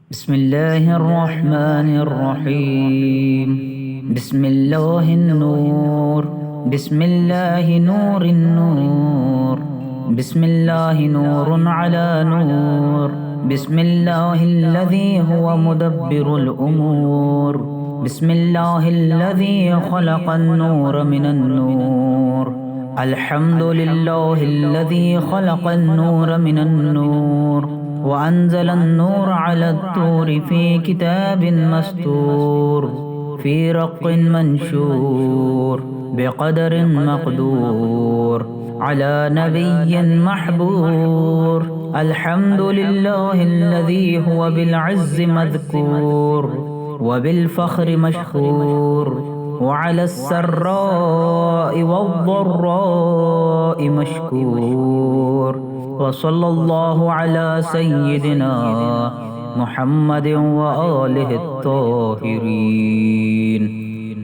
بسم الله الرحمن الرحيم. بسم الله النور. بسم الله نور النور. بسم الله نور على نور. بسم الله الذي هو مدبر الأمور. بسم الله الذي خلق النور من النور. الحمد لله الذي خلق النور من النور وأنزل النور على الطور في كتاب مستور في رق منشور بقدر مقدور على نبي محبور. الحمد لله الذي هو بالعز مذكور وبالفخر مشكور وعلى السراء والضراء مشكور. وصلى الله على سيدنا محمد وآله الطاهرين.